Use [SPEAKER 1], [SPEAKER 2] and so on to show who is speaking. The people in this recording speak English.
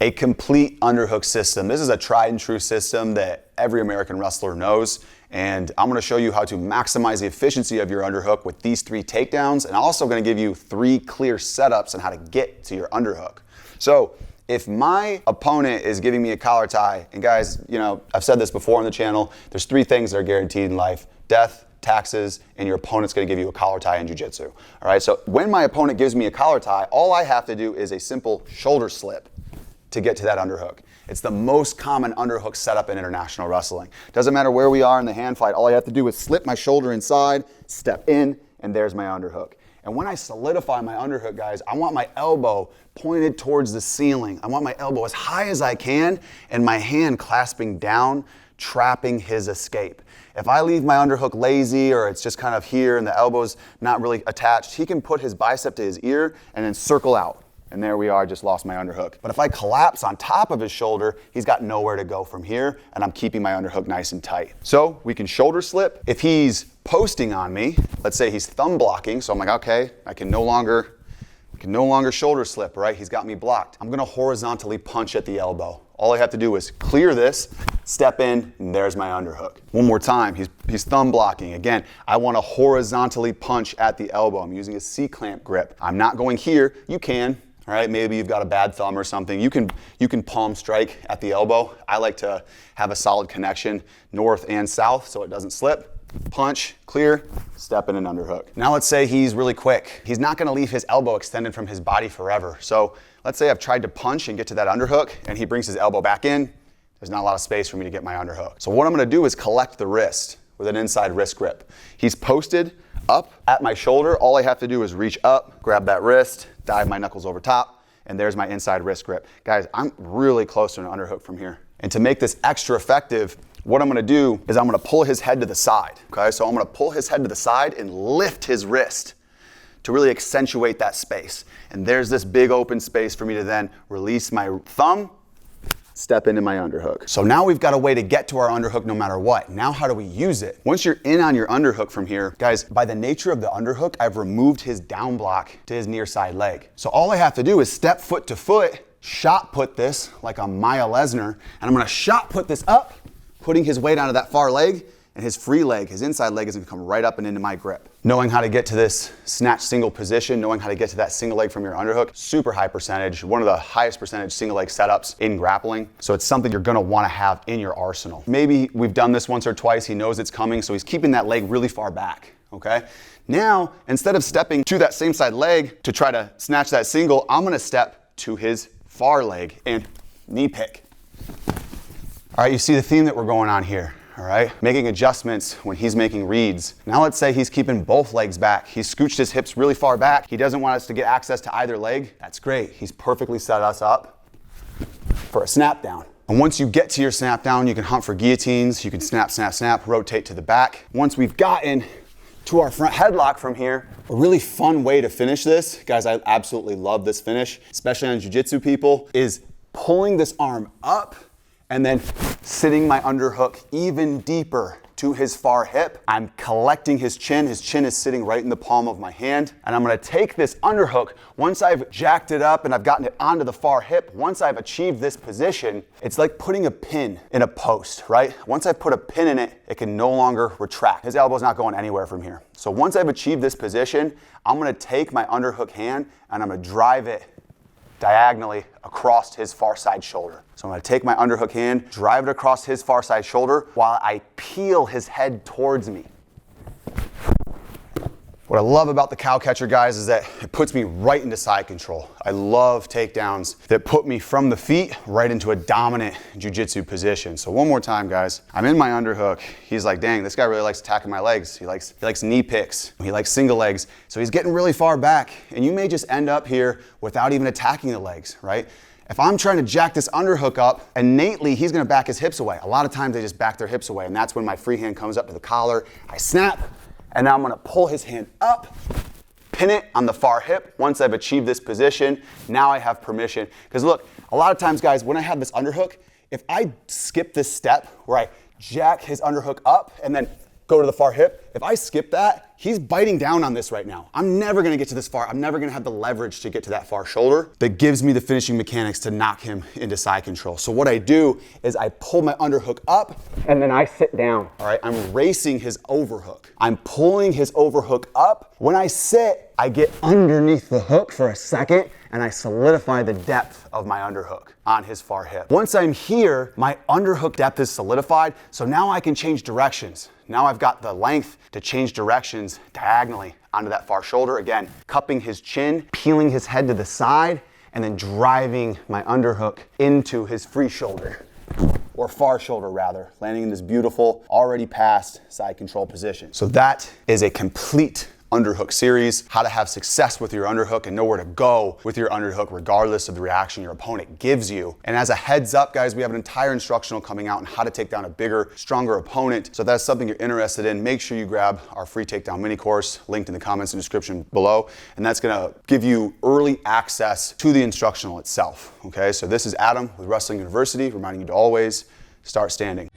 [SPEAKER 1] a complete underhook system. This is a tried and true system that every American wrestler knows. And I'm gonna show you how to maximize the efficiency of your underhook with these 3 takedowns. And I'm also gonna give you 3 clear setups on how to get to your underhook. So if my opponent is giving me a collar tie, and guys, you know, I've said this before on the channel, there's 3 things that are guaranteed in life: death, taxes, and your opponent's gonna give you a collar tie in jiu-jitsu. All right, so when my opponent gives me a collar tie, all I have to do is a simple shoulder slip to get to that underhook. It's the most common underhook setup in international wrestling. Doesn't matter where we are in the hand fight, all I have to do is slip my shoulder inside, step in, and there's my underhook. And when I solidify my underhook, guys, I want my elbow pointed towards the ceiling. I want my elbow as high as I can and my hand clasping down, trapping his escape. If I leave my underhook lazy or it's just kind of here and the elbow's not really attached, he can put his bicep to his ear and then circle out. And there we are, just lost my underhook. But if I collapse on top of his shoulder, he's got nowhere to go from here, and I'm keeping my underhook nice and tight. So we can shoulder slip. If he's posting on me, let's say he's thumb blocking, so I'm like, okay, I can no longer shoulder slip, right? He's got me blocked. I'm gonna horizontally punch at the elbow. All I have to do is clear this, step in, and there's my underhook. One more time, he's thumb blocking. Again, I wanna horizontally punch at the elbow. I'm using a C-clamp grip. I'm not going here, you can. All right, maybe you've got a bad thumb or something. You can palm strike at the elbow. I like to have a solid connection north and south so it doesn't slip. Punch, clear, step in an underhook. Now let's say he's really quick. He's not gonna leave his elbow extended from his body forever. So let's say I've tried to punch and get to that underhook and he brings his elbow back in. There's not a lot of space for me to get my underhook. So what I'm gonna do is collect the wrist with an inside wrist grip. He's posted up at my shoulder. All I have to do is reach up, grab that wrist, dive my knuckles over top, and there's my inside wrist grip. Guys, I'm really close to an underhook from here. And to make this extra effective, what I'm gonna do is I'm gonna pull his head to the side, okay? So I'm gonna pull his head to the side and lift his wrist to really accentuate that space. And there's this big open space for me to then release my thumb, step into my underhook. So now we've got a way to get to our underhook no matter what. Now how do we use it? Once you're in on your underhook from here, guys, by the nature of the underhook, I've removed his down block to his near side leg. So all I have to do is step foot to foot, shot put this like a Maya Lesnar, and I'm gonna shot put this up, putting his weight onto that far leg, and his free leg, his inside leg, is gonna come right up and into my grip. Knowing how to get to this snatch single position, knowing how to get to that single leg from your underhook, super high percentage, one of the highest percentage single leg setups in grappling. So it's something you're gonna wanna have in your arsenal. Maybe we've done this once or twice, he knows it's coming, so he's keeping that leg really far back, okay? Now, instead of stepping to that same side leg to try to snatch that single, I'm gonna step to his far leg and knee pick. All right, you see the theme that we're going on here. All right, making adjustments when he's making reads. Now let's say he's keeping both legs back. He's scooched his hips really far back. He doesn't want us to get access to either leg. That's great. He's perfectly set us up for a snap down. And once you get to your snap down, you can hunt for guillotines. You can snap, snap, snap, rotate to the back. Once we've gotten to our front headlock from here, a really fun way to finish this, guys, I absolutely love this finish, especially on jiu-jitsu people, is pulling this arm up and then sitting my underhook even deeper to his far hip. I'm collecting his chin. His chin is sitting right in the palm of my hand. And I'm gonna take this underhook, once I've jacked it up and I've gotten it onto the far hip, once I've achieved this position, it's like putting a pin in a post, right? Once I've put a pin in it, it can no longer retract. His elbow's not going anywhere from here. So once I've achieved this position, I'm gonna take my underhook hand and I'm gonna drive it diagonally across his far side shoulder. So I'm gonna take my underhook hand, drive it across his far side shoulder while I peel his head towards me. What I love about the cow catcher, guys, is that it puts me right into side control. I love takedowns that put me from the feet right into a dominant jiu-jitsu position. So one more time, guys. I'm in my underhook. He's like, dang, this guy really likes attacking my legs. He likes knee picks. He likes single legs. So he's getting really far back. And you may just end up here without even attacking the legs, right? If I'm trying to jack this underhook up, innately he's gonna back his hips away. A lot of times they just back their hips away, and that's when my free hand comes up to the collar. I snap, and now I'm gonna pull his hand up, pin it on the far hip. Once I've achieved this position, now I have permission. Because look, a lot of times, guys, when I have this underhook, if I skip this step where I jack his underhook up and then go to the far hip, if I skip that, he's biting down on this right now. I'm never gonna get to this far. I'm never gonna have the leverage to get to that far shoulder that gives me the finishing mechanics to knock him into side control. So what I do is I pull my underhook up and then I sit down, all right? I'm racing his overhook. I'm pulling his overhook up. When I sit, I get underneath the hook for a second and I solidify the depth of my underhook on his far hip. Once I'm here, my underhook depth is solidified, so now I can change directions. Now I've got the length to change directions diagonally onto that far shoulder. Again, cupping his chin, peeling his head to the side, and then driving my underhook into his free shoulder, or far shoulder rather, landing in this beautiful, already passed side control position. So that is a complete underhook series, how to have success with your underhook and know where to go with your underhook regardless of the reaction your opponent gives you. And as a heads up, guys, we have an entire instructional coming out on how to take down a bigger, stronger opponent. So if that's something you're interested in, make sure you grab our free takedown mini course linked in the comments and description below. And that's gonna give you early access to the instructional itself. Okay, so this is Adam with Wrestling University, reminding you to always start standing.